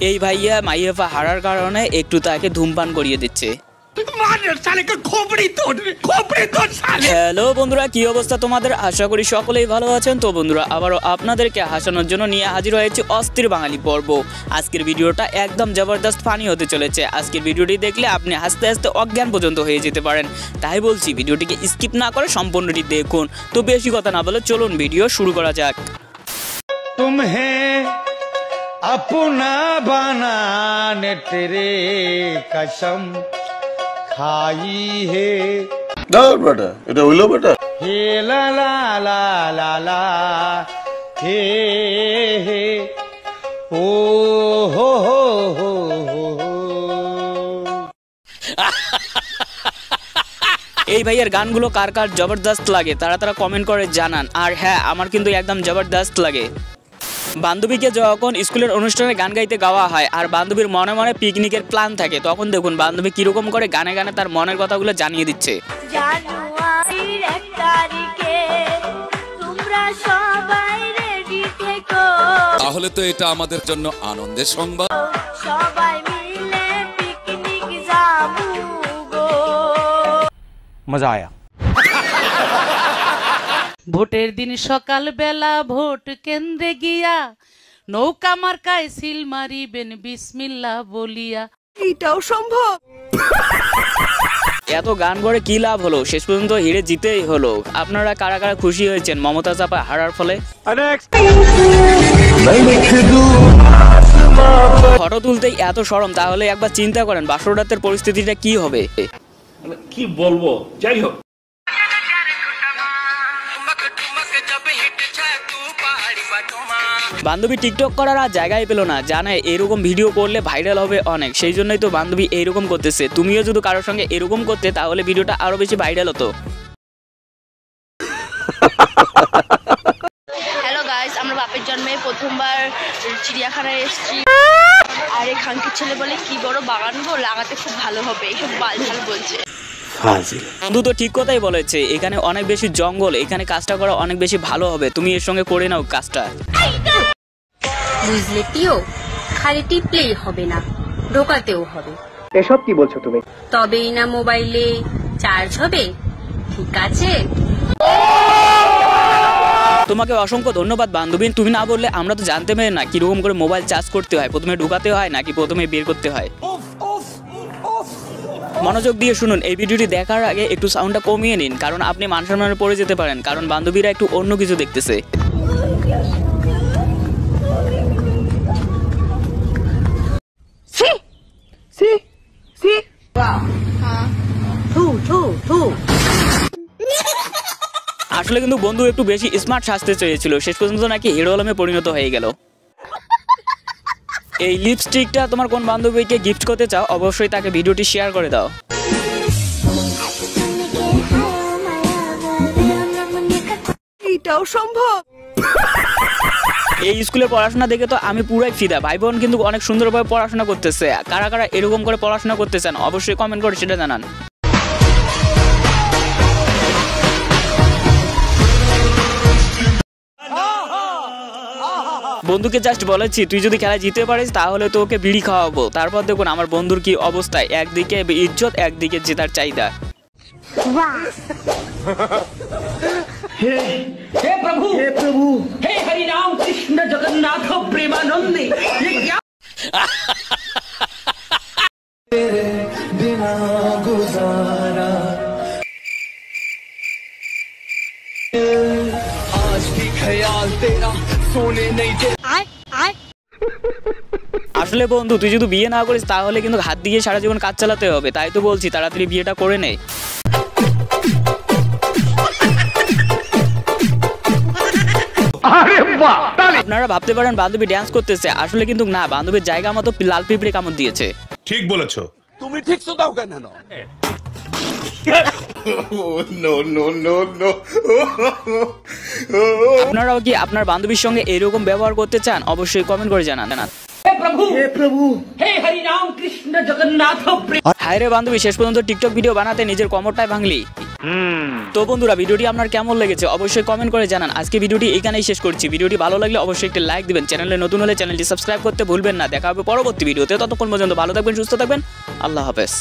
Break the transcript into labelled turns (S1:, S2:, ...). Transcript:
S1: এই ভাইয়া মাইয়াফা হারার কারণে একটু তাকে ধূমপান করিয়ে দিচ্ছে। হ্যালো বন্ধুরা, কি অবস্থা তোমাদের? আশা করি সকলেই ভালো আছেন। তো বন্ধুরা, আবারও আপনাদেরকে হাসানোর জন্য নিয়ে হাজির হয়েছে অস্থির বাঙালি পর্ব। আজকের ভিডিওটা একদম জবরদস্ত ফানি হতে চলেছে। আজকের ভিডিওটি দেখলে আপনি হাসতে হাসতে অজ্ঞান পর্যন্ত হয়ে যেতে পারেন। তাই বলছি ভিডিওটিকে স্কিপ না করে সম্পূর্ণটি দেখুন। তো বেশি কথা না বলে চলুন ভিডিও শুরু করা যাক।
S2: अपना बनाने तेरे कसम खाई है
S3: बेटा এটা হইলো বেটা
S2: हे ला ला ला ला ला हे हे ओ हो हो
S1: এই ভাইয়ের গানগুলো কার কার জবরদস্ত লাগে তারা কমেন্ট করে জানান। আর হ্যাঁ, আমার কিন্তু একদম জবরদস্ত লাগে। বান্ধবীকে যখন স্কুলের অনুষ্ঠানে গান গাইতে গাওয়া হয় আর বান্ধবীর মনে মনে পিকনিকের প্ল্যান থাকে, তখন দেখুন বান্ধবী কিরকম করে গানে গানে তার মনের কথাগুলো জানিয়ে দিচ্ছে।
S4: জানুয়ারির 1 তারিখে তোমরা সবাই রেডি থেকো,
S5: তাহলে তো এটা আমাদের জন্য আনন্দের সংবাদ।
S4: সবাই মিলে পিকনিক যাবো গো।
S2: मजा आया।
S6: ভোটের দিন সকাল বেলা ভোট কেন্দ্রে গিয়া নৌকা মার্কায় সিল মারিবেন বিসমিল্লাহ বলিয়া।
S7: এটাও সম্ভব?
S1: এত গান করে কি লাভ হলো? শেষ পর্যন্ত হেরে জিতেই হলো। আপনারা কারা কারা খুশি হয়েছেন মমতাজ আপা হারার ফলে? ফটো তুলতেই এত শরম, তাহলে একবার চিন্তা করেন বাসর রাতের পরিস্থিতিটা কি হবে।
S8: কি বলবো, যাই হোক।
S1: বান্ধবী টিকটক করার আর জায়গায় পেল না, জানে এরকম ভিডিও করলে ভাইরাল হবে অনেক, সেই জন্যই তো বান্ধবী এইরকম করতেছে। তুমিও যদি কারোর সঙ্গে এরকম করতে তাহলে ভিডিওটা আরো বেশি ভাইরাল হতো।
S9: হ্যালো গাইস, আমরা বাপের জন্মে প্রথমবার চিড়িয়াখানায় এসেছি। আর এই খানকির ছেলে বলে কি বড় বাগান গো, লাগাতে খুব ভালো হবে, এইসব বালছাল বলছে।
S1: বন্ধু তো ঠিক কথাই বলেছে, এখানে অনেক বেশি জঙ্গল, এখানে কাজটা করা অনেক বেশি ভালো হবে। তুমি এর সঙ্গে করে নাও কাজটা।
S10: বুঝলে টিও, খালি টিপলেই হবে না, ঢোকাতেও হবে।
S11: এসব কি বলছো তুমি?
S10: তবেই না মোবাইলে চার্জ হবে, ঠিক আছে?
S1: তোমাকে অসংখ্য ধন্যবাদ বান্ধবী। তুমি না বললে আমরা তো জানতে পারি না কিরকম করে মোবাইল চার্জ করতে হয়, প্রথমে ঢুকাতে হয় নাকি প্রথমে বের করতে হয়। মনোযোগ দিয়ে শুনুন, এই ভিডিওটি দেখার আগে একটু সাউন্ডটা কমিয়ে নিন, কারণ আপনি মান সম্মানে পড়ে যেতে পারেন, কারণ বান্ধবীরা একটু অন্য কিছু দেখতেছে। আসলে কিন্তু বন্ধু একটু বেশি স্মার্ট সাজতে চেয়েছিল, শেষ পর্যন্ত নাকি হিরো আলমে পরিণত হয়ে গেল। এই লিপস্টিকটা তোমার কোন বান্ধবীকে গিফট করতে চাও অবশ্যই তাকে ভিডিওটি শেয়ার করে দাও।
S7: এটাও সম্ভব?
S1: এই স্কুলে পড়াশোনা দেখে তো আমি পুরাই ফিদা। ভাই বোন কিন্তু অনেক সুন্দরভাবে পড়াশোনা করতেছে। কারা কারা এরকম করে পড়াশোনা করতে চান অবশ্যই কমেন্ট করে সেটা জানান। বন্ধুকে জাস্ট বলেছি তুই যদি খেলায় জিতে পারিস তাহলে তোকে বিড়ি খাওয়াবো। তারপর দেখুন আমার বন্ধুর কি অবস্থা, একদিকে ইজ্জত একদিকে জেতার চাহিদা।
S8: हे प्रभु, हे प्रभु, हे हरि राम कृष्ण जगन्नाथ प्रेमानंदी, ये क्या? तेरे बिना गुजारा आज भी ख्याल तेरा सोने नहीं दे।
S1: আসলে বন্ধু তুই যদি বিয়ে না করিস তাহলে কিন্তু হাত দিয়ে সারা জীবন কাজ চালাতে হবে। তাই তো বলছি তাড়াতাড়ি বিয়েটা করে নে। আপনারা ভাবতে পারেন বান্ধবী ড্যান্স করতেছে, আসলে কিন্তু না, বান্ধবীর জায়গা মতো লাল পিঁপড়ে কামড় দিয়েছে।
S5: ঠিক বলেছো
S3: তুমি, ঠিক শোনাও কেন না?
S1: আপনারাও কি আপনার বান্ধবীর সঙ্গে এরকম ব্যবহার করতে চান অবশ্যই কমেন্ট করে জানান।
S8: प्रभु हे हरि राम कृष्ण जगन्नाथ
S1: হায় রে বান্ধবী, শেষ পর্যন্ত টিকটক ভিডিও বানাতে নিজের কমরটাই ভাঙলি। তো বন্ধুরা, ভিডিওটি আপনার কেমন লেগেছে অবশ্যই কমেন্ট করে জানান। আজকে ভিডিওটি এখানেই শেষ করছি। ভিডিওটি ভালো লাগলে অবশ্যই একটি লাইক দিবেন। চ্যানেলে নতুন হলে চ্যানেলটি সাবস্ক্রাইব করতে ভুলবেন না। দেখা হবে পরবর্তী ভিডিওতে। ততক্ষণ পর্যন্ত ভালো থাকবেন, সুস্থ থাকবেন। আল্লাহ হাফেজ।